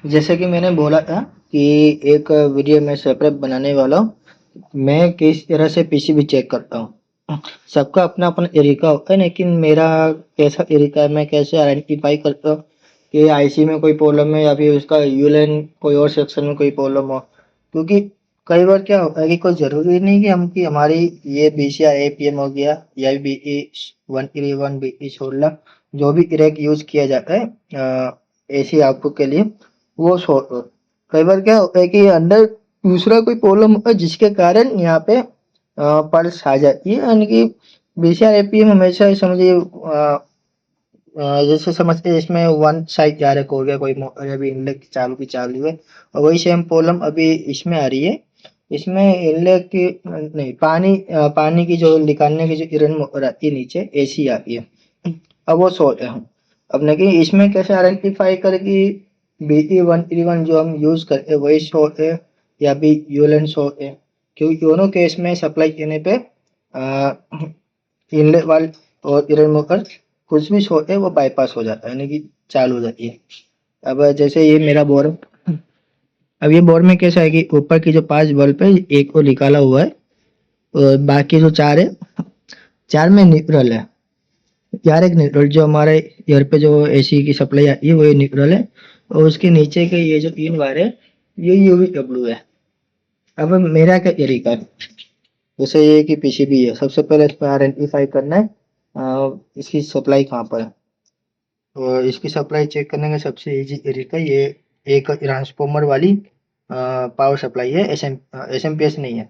जैसे कि मैंने बोला था कि एक वीडियो मैं सेपरेट बनाने वाला हूँ। मैं किस तरह से पीसीबी चेक करता हूँ। सबका अपना अपना तरीका होता है, लेकिन मेरा कैसा तरीका है, मैं कैसे आइडेंटिफाई करता हूँ कि आईसी में कोई प्रॉब्लम है या फिर उसका यूएलएन कोई और सेक्शन में कोई प्रॉब्लम हो। क्योंकि कई बार क्या होता है कि कोई ज़रूरी नहीं कि हमारी ये बीसीआर एपीएम हो गया या बीई 111 बीई 16 जो भी रैक यूज़ किया जाता है एसी आउटपुट के लिए वो शॉर्ट हो। कई बार क्या होता है कि अंदर दूसरा कोई प्रॉब्लम होता है जिसके कारण यहाँ पे पल्स आ जाती है, यानी कि बीसीआर एपीएम हमेशा समझिए जैसे समझते हैं इसमें वन साइड डायरेक्ट हो गया, कोई मोटर अभी इनलेट चालू है और वही सेम प्रॉब्लम अभी इसमें आ रही है। इसमें इनलेट की नहीं, पानी की जो निकालने की जो इरन मोटर आती है नीचे एसी आती है, अब वो शॉर्ट है। अब लेकिन इसमें कैसे आइडेंटिफाई करें कि बीई 131 जो हम यूज़ करते हैं वही शॉर्ट है या भी यूएलएन शॉर्ट है। क्योंकि दोनों केस में सप्लाई करने पे इनलेट वाल्व और इरर मोटर कुछ भी शॉर्ट है वो बाईपास हो जाता है, यानी कि चालू हो जाती है। अब जैसे ये मेरा बोर, अब ये बोर में कैसा है कि ऊपर की जो 5 बल्ब है एक को निकाला हुआ है और बाकी जो 4 है, 4 में न्यूट्रल है। यार एक न्यूट्रल जो हमारे घर पे जो एसी की सप्लाई आती है वो ये न्यूट्रल है और उसके नीचे के ये जो 3 वायर है ये यूवी डब्ल्यू है। अब मेरा क्या तरीका है, जैसे ये कि पीसीबी है, सबसे पहले इसमें आइडेंटिफाई करना है इसकी सप्लाई कहाँ पर है। तो इसकी सप्लाई चेक करने का सबसे इजी तरीका ये एक ट्रांसफॉर्मर वाली पावर सप्लाई है, एसएमपीएस नहीं है।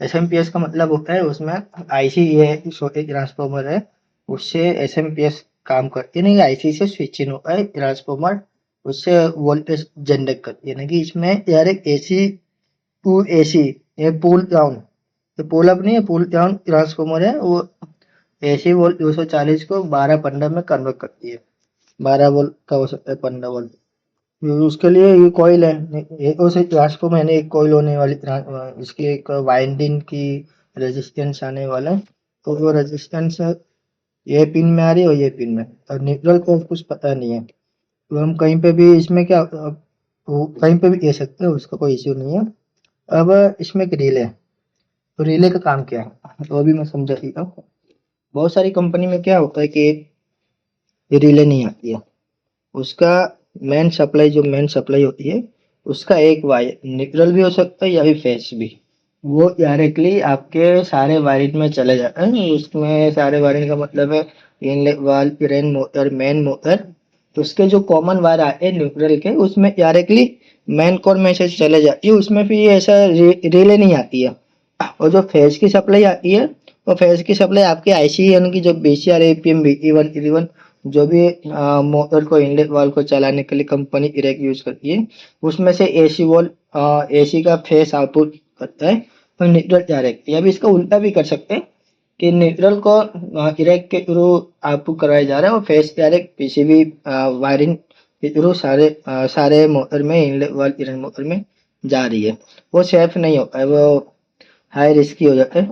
एसएमपीएस का मतलब होता है उसमें आईसी ये छोटे ट्रांसफॉर्मर है, उससे एसएमपीएस काम करती है, नहीं आईसी से स्विच इन होता है ट्रांसफॉर्मर, उससे वोल्टेज जनरेट करती है। यानी कि इसमें डायरेक्ट एसी टू एसी, ये पुल डाउन, ये पुल अप नहीं है, पुल डाउन ट्रांसफॉर्मर है। वो एसी वोल्ट 240 को 12-15 में कन्वर्ट करती है। 12 वोल्ट का हो सकता है 15 वोल्ट। उसके लिए ये कॉइल है, एक उसे ट्रांसफॉर्मर है, एक कॉइल होने वाली इसकी एक वाइंडिंग की रेजिस्टेंस आने वाला है। तो वो रेजिस्टेंस ये पिन में आ रही है और ये पिन में, और न्यूट्रल को कुछ पता नहीं है तो हम कहीं पे भी इसमें क्या वो कहीं पे भी दे सकते हैं, उसका कोई इश्यू नहीं है। अब इसमें एक रिले है, तो रिले का काम क्या है तो अभी मैं समझा देता हूँ। बहुत सारी कंपनी में क्या होता है कि रिले नहीं आती है, उसका मेन सप्लाई होती है, उसका एक वायर न्यूट्रल भी हो सकता है या फिर फेस भी, वो डायरेक्टली आपके सारे वायरिंग में चले जाता है। उसमें सारे वायरिंग का मतलब है inlet valve, rain motor, main motor, तो उसके जो कॉमन वायर आते हैं न्यूट्रल के उसमें डायरेक्टली मेन कोर में से चले जाती है, उसमें फिर ऐसा रिले नहीं आती है। और जो फेज की सप्लाई आती है, वो फेज की सप्लाई आपके आईसी यानी कि जो बीसीआर एपीएम BE-111 जो भी मोटर को इनलेट वाल्व को चलाने के लिए कंपनी इरेक यूज करती है, उसमें से एसी वोल्व एसी का फेस आउटपुट करता है और न्यूट्रल डायरेक्ट, या भी इसका उल्टा भी कर सकते हैं कि न्यूट्रल को इरेक के थ्रू आउटपुट करवाया जा रहा है और फेस डायरेक्ट पीसीबी वायरिंग के थ्रू सारे मोटर में इनलेट वाल्व इरेक मोटर में जा रही है। वो सेफ नहीं होता है, वो हाई रिस्की हो जाता है,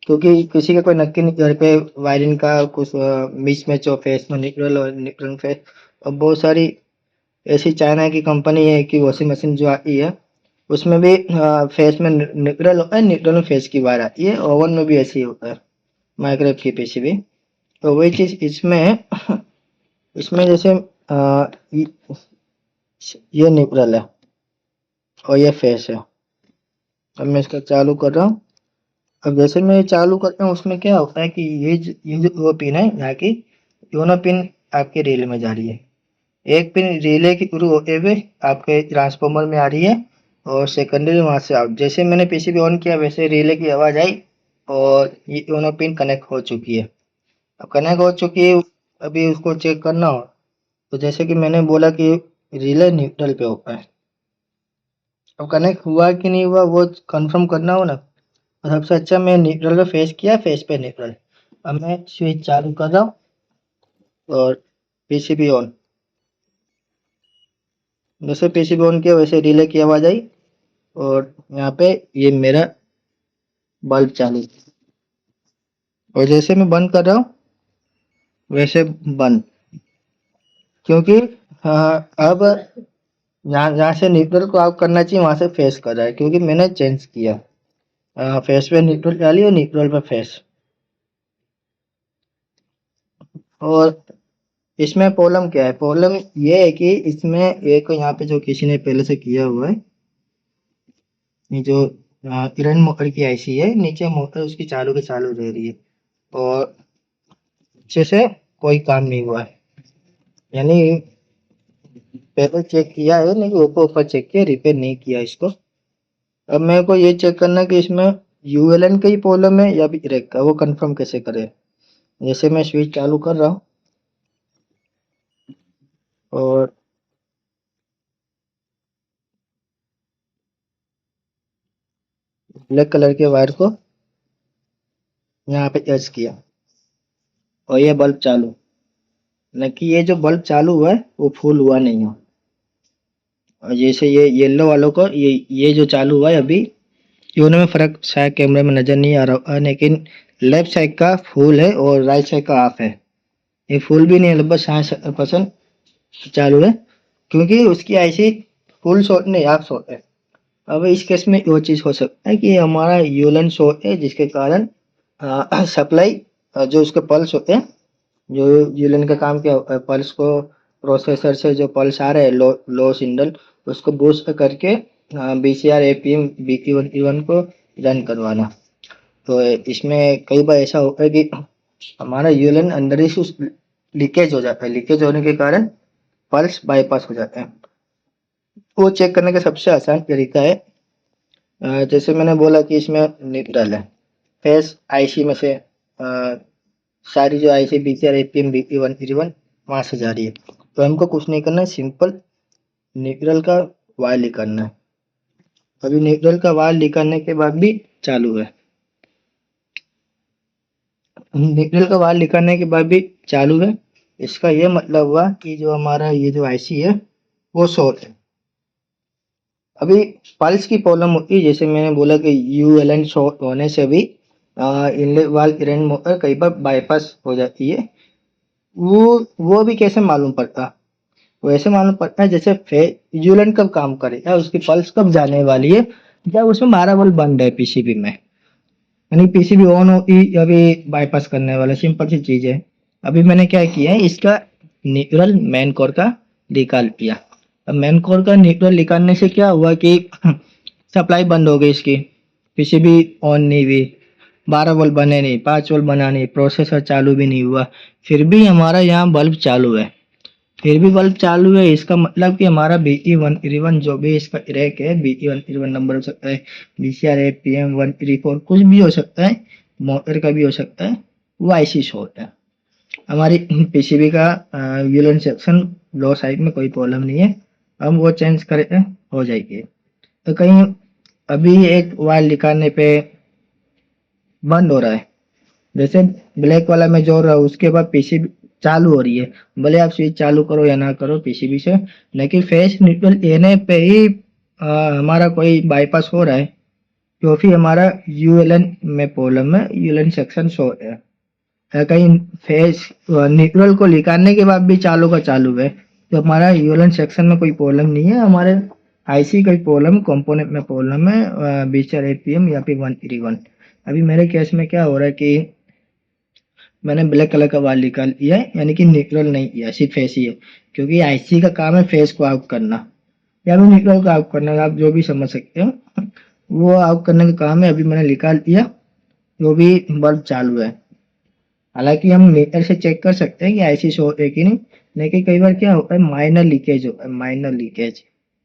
क्योंकि किसी का कोई नक्की नहीं घर पे वायरिंग का कुछ मिसमैच हो फेस में न्यूट्रल और न्यूट्रल फेस। अब बहुत सारी ऐसी चाइना की कंपनी है कि वॉशिंग मशीन जो आती है उसमें भी फेस में न्यूट्रल होता है, न्यूट्रल में फेस की वायर आती है, ओवन में भी ऐसे ही होता है, माइक्रोवेव की पीसीबी। तो वही चीज़ इसमें है। इसमें जैसे ये न्यूट्रल है और ये फेस है। अब मैं इसका चालू कर रहा हूँ। अब जैसे मैं चालू करता हूँ उसमें क्या होता है कि ये जो वो पिन है यहाँ की, दोनों पिन आपके रिले में जा रही है। एक पिन रिले के थ्रू होते हुए आपके ट्रांसफार्मर में आ रही है और सेकेंडरी वहाँ से आउट। जैसे मैंने पीसीबी ऑन किया वैसे रिले की आवाज़ आई और ये दोनों पिन कनेक्ट हो चुकी है। अब कनेक्ट हो चुकी है, अभी उसको चेक करना हो तो जैसे कि मैंने बोला कि रिले न्यूट्रल पे होता है। अब कनेक्ट हुआ कि नहीं हुआ वो कंफर्म करना हो ना, तो सबसे अच्छा मैं न्यूट्रल पे फेस किया, फेस पे न्यूट्रल। अब मैं स्विच चालू कर रहा हूँ और पीसीबी ऑन, जैसे पीसीबी ऑन किया वैसे रिले की आवाज़ आई और यहाँ पे ये मेरा बल्ब चालू, और जैसे मैं बंद कर रहा हूँ वैसे बंद। क्योंकि अब यहाँ जहाँ से न्यूट्रल को ऑफ करना चाहिए वहां से फेस कर रहा है, क्योंकि मैंने चेंज किया। फेस पे न्यूट्रल डाली और न्यूट्रल पे फेस। और इसमें प्रॉब्लम क्या है? प्रॉब्लम ये है कि इसमें एक यहाँ पे जो किसी ने पहले से किया हुआ है, ये जो इरन मोटर की आईसी है, नीचे मोटर उसकी चालू के चालू रह रही है और अच्छे से कोई काम नहीं हुआ है। यानी पहले चेक किया है, लेकिन ऊपर ऊपर चेक किया, रिपेयर नहीं किया इसको। अब मेरे को ये चेक करना है कि इसमें यूएलएन का ही प्रॉब्लम है या फिर इरेक का, वो कंफर्म कैसे करें। जैसे मैं स्विच चालू कर रहा हूँ और ब्लैक कलर के वायर को यहाँ पे टच किया और ये बल्ब चालू, लेकिन ये जो बल्ब चालू हुआ है वो फुल हुआ नहीं है। और जैसे ये येलो वालों को ये जो चालू हुआ है अभी, दोनों में फर्क शायद कैमरे में नजर नहीं आ रहा है, लेकिन लेफ्ट साइड का फुल है और राइट साइड का ऑफ है। ये फुल भी नहीं है, लगभग 60% चालू है, क्योंकि उसकी आईसी फुल शॉट नहीं, हाफ शॉट है। अब इस केस में वो चीज़ हो सकता है कि हमारा यूलन शॉट है, जिसके कारण सप्लाई जो उसके पल्स होते हैं, जो यूलन का काम क्या होता है, पल्स को प्रोसेसर से जो पल्स आ रहे हैं लो सिग्नल, उसको बूस्ट करके बीसीआर एपीएम बीटी 1 को रन करवाना। तो इसमें कई बार ऐसा होता है कि हमारा यूलन अंदर ही लीकेज हो जाता है, लीकेज होने के कारण पल्स बाईपास हो जाता है। वो चेक करने का सबसे आसान तरीका है, जैसे मैंने बोला कि इसमें न्यूट्रल है, फेस आईसी में से सारी जो आईसी बीसीआर एपीएम बीटी 1 वहां से जा रही है। तो हमको कुछ नहीं करना है, सिंपल न्यूट्रल का वायर निकालना है। अभी न्यूट्रल का वायर निकालने के बाद भी चालू है, न्यूट्रल का वायर निकालने के बाद भी चालू है। इसका ये मतलब हुआ कि जो हमारा ये जो आईसी है वो शॉर्ट है। अभी पल्स की प्रॉब्लम होती है, जैसे मैंने बोला कि यूएलएन शॉर्ट होने से भी इनलेट वाल्व करंट मोटर कई बार बाईपास हो जाती है। वो भी कैसे मालूम पड़ता? वैसे मालूम पड़ता है जैसे यूएलएन कब काम करेगा, उसकी पल्स कब जाने वाली है, जब उसमें 12 वोल्ट बंद है पीसीबी में। यानी पीसीबी ऑन होती अभी बाईपास करने वाला, सिंपल सी चीज है। अभी मैंने क्या किया है, इसका न्यूट्रल मेन कोर का निकाल दिया। अब मेन कोर का न्यूट्रल निकालने से क्या हुआ कि सप्लाई बंद हो गई इसकी, पीसीबी ऑन नहीं हुई, 12 वोल्ट बने नहीं, 5 वोल्ट बना नहीं, प्रोसेसर चालू भी नहीं हुआ, फिर भी हमारा यहाँ बल्ब चालू है। फिर भी बल्ब चालू है, इसका मतलब कि हमारा BT 131 जो भी इसका रैक है, BT 131 नंबर हो सकता है, बीसीआर है, PM 134 कुछ भी हो सकता है, मोटर का भी हो सकता है, वो आईसी शॉर्ट है। हमारी पीसीबी का यूलन सेक्शन लो साइड में कोई प्रॉब्लम नहीं है, हम वो चेंज करें हो जाएगी। तो कहीं अभी एक वायर निकालने पे बंद हो रहा है, जैसे ब्लैक वाला में जोड़ रहा हूँ, उसके बाद पीसीबी चालू हो रही है, भले आप स्विच चालू करो या ना करो पीसीबी से, लेकिन फेस न्यूट्रल लेने पे ही हमारा कोई बाईपास हो रहा है, क्योंकि हमारा यूएलएन में प्रॉब्लम है, यूएलएन सेक्शन शो है। कहीं फेस न्यूट्रल को निकालने के बाद भी चालू का चालू है, तो हमारा यूएलएन सेक्शन में कोई प्रॉब्लम नहीं है, हमारे आईसी का प्रॉब्लम, कंपोनेंट में प्रॉब्लम है, बीचर एपीएम या फिर 131। अभी मेरे केस में क्या हो रहा है कि मैंने ब्लैक कलर का वायर निकाल लिया है, यानी कि न्यूट्रल नहीं किया, सिर्फ फेस ही है, क्योंकि आईसी का काम है फेस को आउट करना या फिर न्यूट्रल को आउट करना, आप जो भी समझ सकते हो, वो आउट करने का काम है। अभी मैंने निकाल दिया, जो भी बल्ब चालू है। हालांकि हम मीटर से चेक कर सकते हैं कि आईसी शॉर्ट है कि नहीं, लेकिन कई बार क्या होता है, माइनर लीकेज होता है, माइनर लीकेज,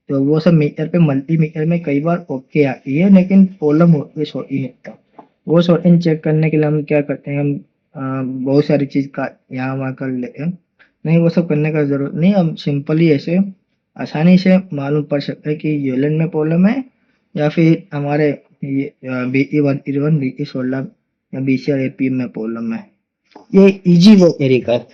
तो वो सब मीटर पे, मल्टीमीटर में कई बार ओके आती है, लेकिन प्रॉब्लम होती है शॉर्टिंग का। वो शॉर्टिंग चेक करने के लिए हम क्या करते हैं, हम बहुत सारी चीज का यहाँ वहाँ कर लेते हैं। नहीं, वो सब करने का जरूरत नहीं, हम सिंपली ऐसे आसानी से मालूम पड़ सकता है कि यूएलएन में प्रॉब्लम है या फिर हमारे BT 131 BT 16 या बीसीआर एपीएम में प्रॉब्लम है। ये इजी वो तरीका है।